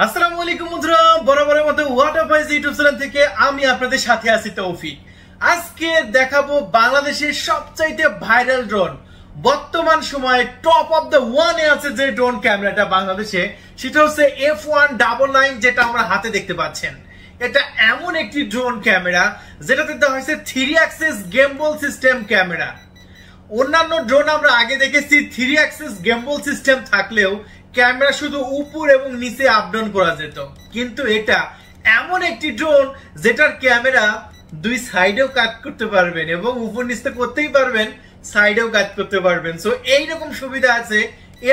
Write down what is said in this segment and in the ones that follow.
আসসালামু আলাইকুম বন্ধুরা, বরাবরের মতো ওয়াটারপাইস ইউটিউব চ্যানেল থেকে আমি আপনাদের সাথে আছি তৌফিক। আজকে দেখাবো বাংলাদেশের সবচাইতে ভাইরাল ড্রোন, বর্তমান সময়ে টপ অফ দ্য ওয়ানে আছে যে ড্রোন ক্যামেরাটা বাংলাদেশে, সেটা হচ্ছে F199, যেটা আমরা হাতে দেখতে পাচ্ছেন। এটা এমন একটি ড্রোন ক্যামেরা যেটাতে দেওয়া হয়েছে 3 অ্যাক্সিস গিম্বল সিস্টেম ক্যামেরা। অন্যান্য ড্রোন আমরা আগে দেখেছি 3 অ্যাক্সিস গিম্বল সিস্টেম থাকলেও ক্যামেরা শুধু উপর এবং নিচে আপ ডাউন করা যেত, কিন্তু এটা এমন একটি ড্রোন যেটার ক্যামেরা দুই সাইডেও কাট করতে পারবেন এবং উপর নিচে করতেই পারবেন, সাইডেও কাট করতে পারবেন। সো এইরকম সুবিধা আছে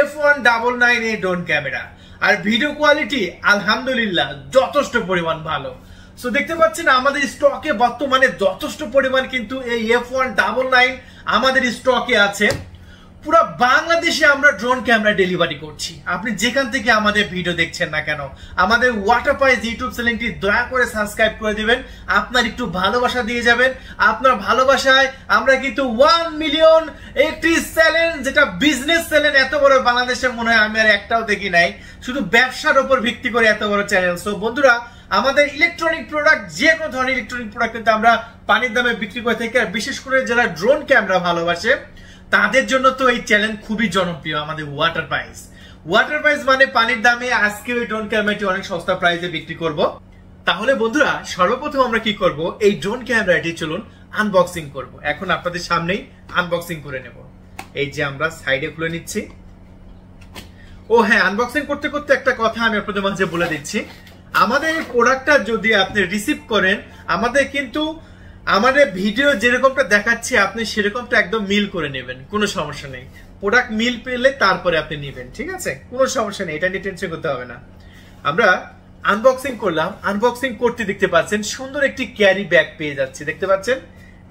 F199 এই ড্রোন ক্যামেরা। আর ভিডিও কোয়ালিটি আলহামদুলিল্লাহ যথেষ্ট পরিমাণ ভালো। সো দেখতে পাচ্ছেন আমাদের স্টকে বর্তমানে যথেষ্ট পরিমাণ কিন্তু এই F199 আমাদের স্টকে আছে। পুরো বাংলাদেশে আমরা ড্রোন ক্যামেরা ডেলিভারি করছি। আপনি যেখান থেকে আমাদের ভিডিও দেখছেন না কেন, আমাদের ওয়াটারপাইস ইউটিউব চ্যানেলটি দয়া করে সাবস্ক্রাইব করে দিবেন। আপনার একটু ভালোবাসা দিয়ে যাবেন। আপনার ভালোবাসায় আমরা কিন্তু 1 মিলিয়ন একটি চ্যানেল, যেটা বিজনেস চ্যানেল, এত বড় বাংলাদেশে মনে হয় আমি আর একটাও দেখি নাই, শুধু ব্যবসার উপর ভিত্তি করে এত বড় চ্যানেল। সো বন্ধুরা, আমাদের ইলেকট্রনিক প্রোডাক্ট, যে কোনো ধরনের ইলেকট্রনিক প্রোডাক্ট কিন্তু আমরা পানির দামে বিক্রি করে থাকি। আর বিশেষ করে যারা ড্রোন ক্যামেরা ভালোবাসে তাদের জন্য তো এই চ্যানেল খুবই জনপ্রিয়। আমাদের ওয়াটারপাইস মানে পানির দামে। আজকে ওই ড্রোন ক্যামেরাটি অনেক সস্তা প্রাইসে বিক্রি করব। তাহলে বন্ধুরা, সর্বপ্রথম আমরা কি করব, এই ড্রোন ক্যামেরাটি চলুন আনবক্সিং করব। এখন আপনাদের সামনেই আনবক্সিং করে নেব। এই যে আমরা সাইডে খুলে নিচ্ছি। ও হ্যাঁ, আনবক্সিং করতে করতে একটা কথা আমি আপনাদের মাঝে বলে দিচ্ছি। আমাদের এই প্রোডাক্টটা যদি আপনি রিসিভ করেন, আমাদের ভিডিও যেরকমটা দেখাচ্ছি আপনি সেরকমটা একদম মিল করে নেবেন, কোনো সমস্যা নেই। প্রোডাক্ট মিল পেলে তারপরে আপনি নেবেন, ঠিক আছে? কোনো সমস্যা নেই, এটা নিয়ে টেনশন করতে হবে না। আমরা আনবক্সিং করলাম। আনবক্সিং করতে দেখতে পাচ্ছেন সুন্দর একটি ক্যারি ব্যাগ পেয়ে যাচ্ছে। দেখতে পাচ্ছেন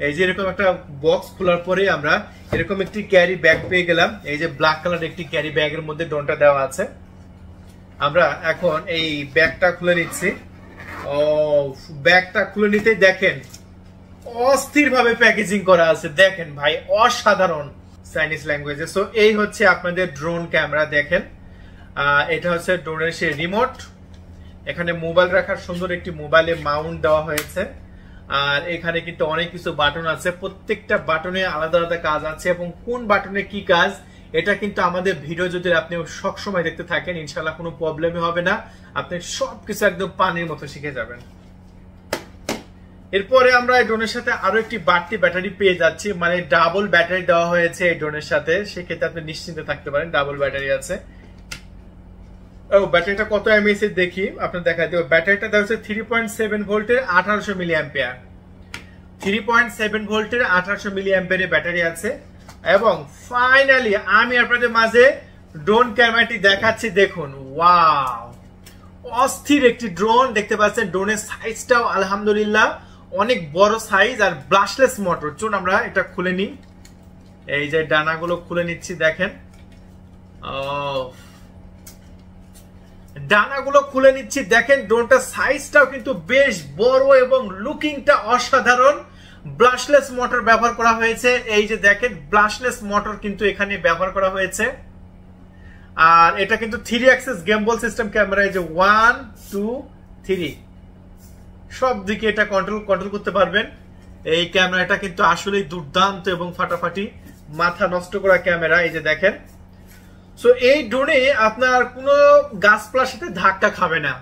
এই যে এরকম একটা বক্স খোলার পরে আমরা এরকম একটি ক্যারি ব্যাগ পেয়ে গেলাম। এই যে ব্ল্যাক কালার একটি ক্যারি ব্যাগের মধ্যে ড্রোনটা দেওয়া আছে। আমরা এখন এই ব্যাগটা খুলে নিচ্ছি। ও, ব্যাগটা খুলে নিতেই দেখেন অস্থির ভাবে প্যাকেজিং করা আছে। দেখেন ভাই, অসাধারণ চাইনিজ ল্যাঙ্গুয়েজে। সো এই হচ্ছে আপনাদের ড্রোন ক্যামেরা। দেখেন এটা হচ্ছে ড্রোনের সেই রিমোট। এখানে মোবাইল রাখার সুন্দর একটি মোবাইলে মাউন্ট দেওয়া হয়েছে। আর এখানে কিন্তু অনেক কিছু বাটন আছে, প্রত্যেকটা বাটনে আলাদা আলাদা কাজ আছে এবং কোন বাটনে কি কাজ এটা কিন্তু আমাদের ভিডিও যদি আপনি সবসময় দেখতে থাকেন, ইনশাল্লাহ কোনো প্রবলেমই হবে না। আপনি সবকিছু একদম পানির মতো শিখে যাবেন। এরপরে আমরা এই ড্রোনের সাথে আরো একটি বাড়তি ব্যাটারি পেয়ে যাচ্ছি, মানে ডাবল ব্যাটারি দেওয়া হয়েছে এই ড্রোনের সাথে। সেক্ষেত্রে আপনি নিশ্চিন্তে থাকতে পারেন, ডাবল ব্যাটারি আছে। ও, ব্যাটারিটা কত এমএএইচ এর দেখি, আপনার দেখা দেব। ব্যাটারিটা দেওয়া হচ্ছে 3.7 ভোল্টের 1800 মিলি অ্যাম্পিয়ার। 3.7 ভোল্টের 1800 মিলি অ্যাম্পিয়ারের ব্যাটারি আছে। এবং ফাইনালি আমি আপনাদের মাঝে ড্রোন ক্যামেরাটি দেখাচ্ছি। দেখুন, ওয়াও, অস্থির একটি ড্রোন। দেখতে পাচ্ছেন ড্রোনের সাইজটাও আলহামদুলিল্লাহ অনেক বড় সাইজ। আর ব্রাশলেস মোটর। চলুন আমরা এটা খুলে নিই। এই যে ডানাগুলো খুলে নিচ্ছি। দেখেন ডানাগুলো খুলে নিচ্ছি। দেখেন ড্রোনটার সাইজটাও কিন্তু বেশ বড় এবং লুকিংটা অসাধারণ। ব্রাশলেস মোটর ব্যবহার করা হয়েছে। এই যে দেখেন ব্রাশলেস মোটর কিন্তু এখানে ব্যবহার করা হয়েছে। আর এটা কিন্তু 3 অ্যাক্সিস গিম্বল সিস্টেম ক্যামেরা। এই যে 1 2 3 সব দিকে এটা কন্ট্রোল করতে পারবেন। এই ক্যামেরাটা কিন্তু আসলেই দুর্দান্ত এবং ফাটাফাটি, মাথা নষ্ট করা ক্যামেরা। এই যে দেখেন। সো এই ড্রোনে আপনার কোনো গাছপালার সাথে ধাক্কা খাবে না।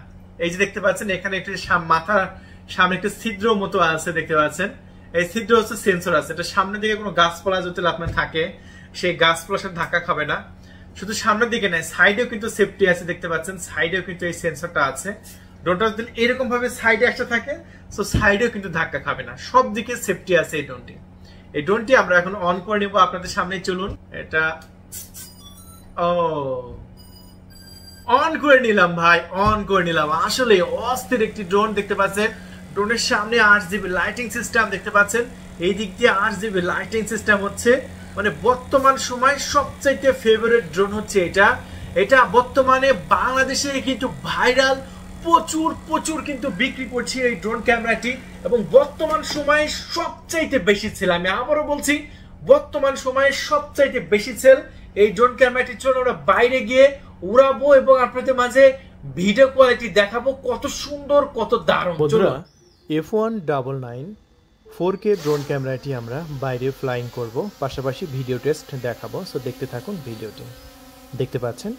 এই যে দেখতে পাচ্ছেন এখানে একটি মাথার সামনে একটি ছিদ্র মতো আছে, দেখতে পাচ্ছেন। এই ছিদ্র হচ্ছে সেন্সর আছে। এটা সামনের দিকে কোনো গাছপালা যদি আপনার থাকে, সেই গাছপালার সাথে ধাক্কা খাবে না। শুধু সামনের দিকে নাই, সাইডেও কিন্তু সেফটি আছে। দেখতে পাচ্ছেন সাইডেও কিন্তু এই সেন্সরটা আছে। ড্রোনটা যদি এরকম ভাবে সাইডে একটা থাকে, সো সাইডেও কিন্তু ধাক্কা খাবে না, সব দিকে সেফটি আছে এই ড্রোনটি আমরা এখন অন করে নেব আপনাদের সামনে। চলুন এটা অন করে নিলাম ভাই, অন করে নিলাম। আসলে অস্থির একটি ড্রোন। দেখতে পাচ্ছেন ড্রোনের সামনে 8GB লাইটিং সিস্টেম। দেখতে পাচ্ছেন এই দিক দিয়ে 8GB লাইটিং সিস্টেম হচ্ছে। মানে বর্তমান সময় সবচাইতে ফেভারিট ড্রোন হচ্ছে এটা বর্তমানে বাংলাদেশে কিন্তু ভাইরাল, প্রচুর কিন্তু বিক্রি করছে এই ড্রোন ক্যামেরাটি। এবং বর্তমান সময়ে সবচাইতে বেশি সেল, আমি আবারও বলছি, বর্তমান সময়ে সবচাইতে বেশি সেল এই ড্রোন ক্যামেরাটির জন্য। আমরা বাইরে গিয়ে উড়াবো এবং আপনাদের মাঝে ভিডিও কোয়ালিটি দেখাবো কত সুন্দর কত দারুণ। বন্ধুরা F199 4K ড্রোন ক্যামেরাটি আমরা বাইরে ফ্লাইং করব, পাশাপাশি ভিডিও টেস্ট দেখাবো। সো দেখতে থাকুন ভিডিওটি। দেখতে পাচ্ছেন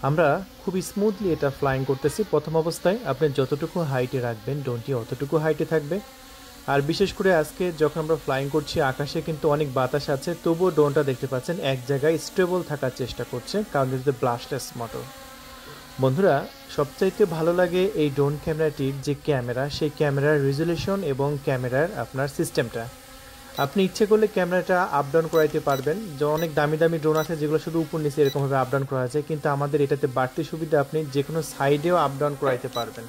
আমরা খুবই স্মুথলি এটা ফ্লাইং করতেছি। প্রথম অবস্থায় আপনি যতটুকু হাইটে রাখবেন ড্রোনটি অতটুকু হাইটে থাকবে। আর বিশেষ করে আজকে যখন আমরা ফ্লাইং করছি আকাশে কিন্তু অনেক বাতাস আছে, তবুও ড্রোনটা দেখতে পাচ্ছেন এক জায়গায় স্টেবল থাকার চেষ্টা করছে, কারণ এটা ব্লাস্টলেস মোটর। বন্ধুরা সবচাইতে ভালো লাগে এই ড্রোন ক্যামেরাটির যে ক্যামেরা, সেই ক্যামেরার রেজুলেশন এবং ক্যামেরার আপনার সিস্টেমটা। আপনি ইচ্ছে করলে ক্যামেরাটা আপ ডাউন করাইতে পারবেন। যে অনেক দামি দামি ড্রোন আছে যেগুলো শুধু উপর নিচে এরকমভাবে আপ ডাউন করা আছে, কিন্তু আমাদের এটাতে বাড়তি সুবিধা, আপনি যে কোনো সাইডেও আপ ডাউন করাইতে পারবেন।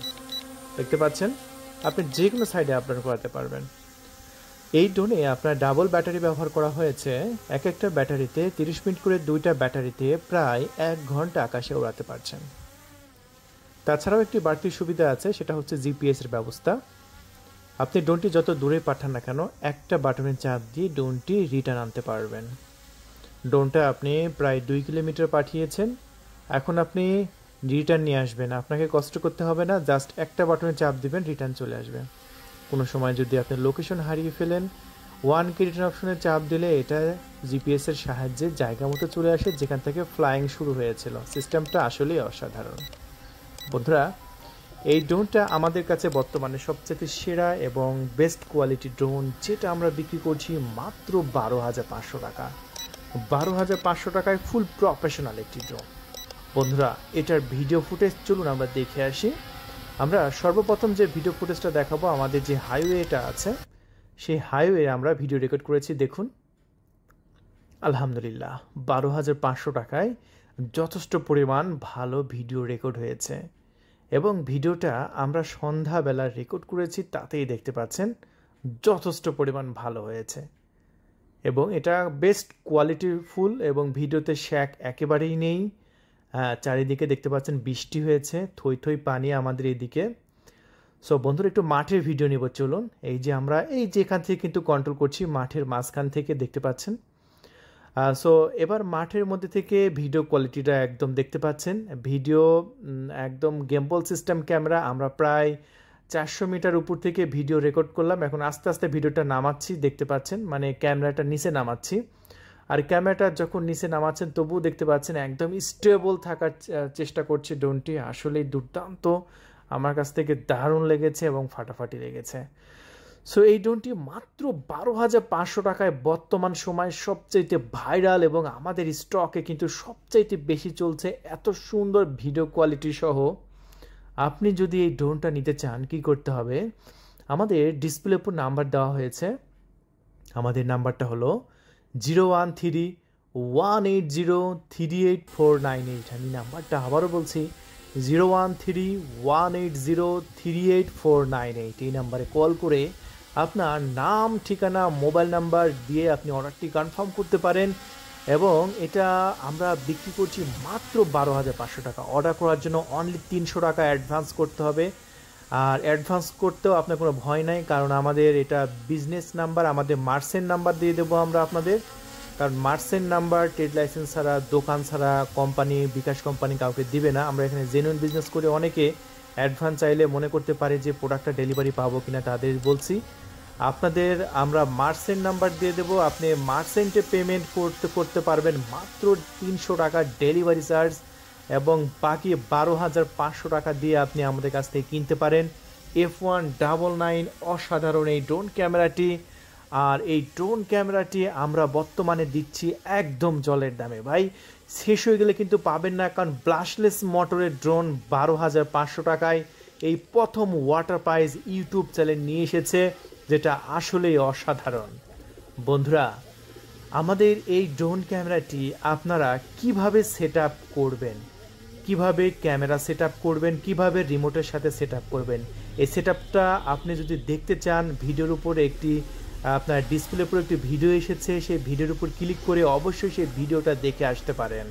দেখতে পাচ্ছেন আপনি যে কোনো সাইডে আপ ডাউন করাতে পারবেন। এই ড্রোনে আপনার ডাবল ব্যাটারি ব্যবহার করা হয়েছে। এক একটা ব্যাটারিতে 30 মিনিট করে, দুইটা ব্যাটারিতে প্রায় 1 ঘন্টা আকাশে উড়াতে পারছেন। তাছাড়াও একটি বাড়তি সুবিধা আছে, সেটা হচ্ছে জিপিএস এর ব্যবস্থা। আপনি ড্রোনটি যত দূরে পাঠান না কেন, একটা বাটনের চাপ দিয়ে ড্রোনটি রিটার্ন আনতে পারবেন। ড্রোনটা আপনি প্রায় 2 কিলোমিটার পাঠিয়েছেন, এখন আপনি রিটার্ন নিয়ে আসবেন। আপনাকে কষ্ট করতে হবে না, জাস্ট একটা বাটনের চাপ দিবেন, রিটার্ন চলে আসবে। কোনো সময় যদি আপনি লোকেশন হারিয়ে ফেলেন, 1K রিটার্ন অপশনে চাপ দিলে এটা জিপিএস এর সাহায্যে জায়গা মতো চলে আসে যেখান থেকে ফ্লাইং শুরু হয়েছিল। সিস্টেমটা আসলেই অসাধারণ। বন্ধুরা এই ড্রোনটা আমাদের কাছে বর্তমানে সবচেয়ে সেরা এবং বেস্ট কোয়ালিটি ড্রোন, যেটা আমরা বিক্রি করছি মাত্র 12,500 টাকা। 12,500 টাকায় ফুল প্রফেশনাল একটি ড্রোন। বন্ধুরা এটার ভিডিও ফুটেজ চলুন আমরা দেখে আসি। আমরা সর্বপ্রথম যে ভিডিও ফুটেজটা দেখাবো, আমাদের যে হাইওয়েটা আছে সেই হাইওয়ে আমরা ভিডিও রেকর্ড করেছি। দেখুন আলহামদুলিল্লাহ 12,500 টাকায় যথেষ্ট পরিমাণ ভালো ভিডিও রেকর্ড হয়েছে, এবং ভিডিওটা আমরা সন্ধ্যাবেলা রেকর্ড করেছি, তাতেই দেখতে পাচ্ছেন যথেষ্ট পরিমাণ ভালো হয়েছে এবং এটা বেস্ট কোয়ালিটির ফুল, এবং ভিডিওতে শ্যাক একেবারেই নেই। চারিদিকে দেখতে পাচ্ছেন বৃষ্টি হয়েছে, থই থই পানি আমাদের এইদিকে। সো বন্ধুরা একটু মাঠের ভিডিও নিব চলুন। এই যে আমরা এই যে এখান থেকে কিন্তু কন্ট্রোল করছি, মাঠের মাঝখান থেকে দেখতে পাচ্ছেন। সো এবার মাঠের মধ্যে থেকে ভিডিও কোয়ালিটিটা একদম দেখতে পাচ্ছেন। ভিডিও একদম গেমবল সিস্টেম ক্যামেরা, আমরা প্রায় 400 মিটার উপর থেকে ভিডিও রেকর্ড করলাম। এখন আস্তে আস্তে ভিডিওটা নামাচ্ছি, দেখতে পাচ্ছেন মানে ক্যামেরাটা নিচে নামাচ্ছি। আর ক্যামেরাটা যখন নিচে নামাচ্ছেন তবুও দেখতে পাচ্ছেন একদম স্টেবল থাকার চেষ্টা করছে ড্রোনটি। আসলেই দুর্দান্ত, আমার কাছ থেকে দারুণ লেগেছে এবং ফাটাফাটি লেগেছে। সো এই ড্রোনটি মাত্র 12,500 টাকায় বর্তমান সময় সবচাইতে ভাইরাল, এবং আমাদের স্টকে কিন্তু সবচাইতে বেশি চলছে। এত সুন্দর ভিডিও কোয়ালিটি সহ আপনি যদি এই ড্রোনটা নিতে চান কি করতে হবে, আমাদের ডিসপ্লে উপর নাম্বার দেওয়া হয়েছে। আমাদের নাম্বারটা হলো 013-180-38498। আমি নাম্বারটা আবারও বলছি, 013-180-38498। এই নাম্বারে কল করে আপনার নাম, ঠিকানা, মোবাইল নাম্বার দিয়ে আপনি অর্ডারটি কনফার্ম করতে পারেন, এবং এটা আমরা বিক্রি করছি মাত্র 12,500 টাকা। অর্ডার করার জন্য অনলি 300 টাকা অ্যাডভান্স করতে হবে। আর অ্যাডভান্স করতেও আপনার কোনো ভয় নাই, কারণ আমাদের এটা বিজনেস নাম্বার, আমাদের মার্চেন্ট নাম্বার দিয়ে দেবো আমরা আপনাদের। কারণ মার্চেন্ট নাম্বার ট্রেড লাইসেন্স ছাড়া, দোকান ছাড়া কোম্পানি, বিকাশ কোম্পানি কাউকে দিবে না। আমরা এখানে জেনুইন বিজনেস করে অনেকে অ্যাডভান্স চাইলে মনে করতে পারে যে প্রোডাক্টটা ডেলিভারি পাবো কিনা, তাদের বলছি আপনাদের আমরা মার্চেন্ট নাম্বার দিয়ে দেবো। আপনি মার্চেন্টে পেমেন্ট করতে পারবেন মাত্র 300 টাকা ডেলিভারি চার্জ, এবং বাকি 12,500 টাকা দিয়ে আপনি আমাদের কাছ থেকে কিনতে পারেন F199 অসাধারণ এই ড্রোন ক্যামেরাটি। আর এই ড্রোন ক্যামেরাটি আমরা বর্তমানে দিচ্ছি একদম জলের দামে। ভাই শেষ হয়ে গেলে কিন্তু পাবেন না, কারণ ব্লাস্টলেস মোটরের ড্রোন 12,500 টাকায় এই প্রথম ওয়াটার প্রাইজ ইউটিউব চ্যানেল নিয়ে এসেছে, যেটা আসলেই অসাধারণ। বন্ধুরা আমাদের এই ড্রোন ক্যামেরাটি আপনারা কিভাবে সেট আপ করবেন, কিভাবে ক্যামেরা সেট আপ করবেন, কিভাবে রিমোটের সাথে সেট আপ করবেন, এই সেট আপটা আপনি যদি দেখতে চান, ভিডিওর উপর একটি আপনার ডিসপ্লের উপর একটি ভিডিও এসেছে, সেই ভিডিওর উপর ক্লিক করে অবশ্যই সেই ভিডিওটা দেখে আসতে পারেন।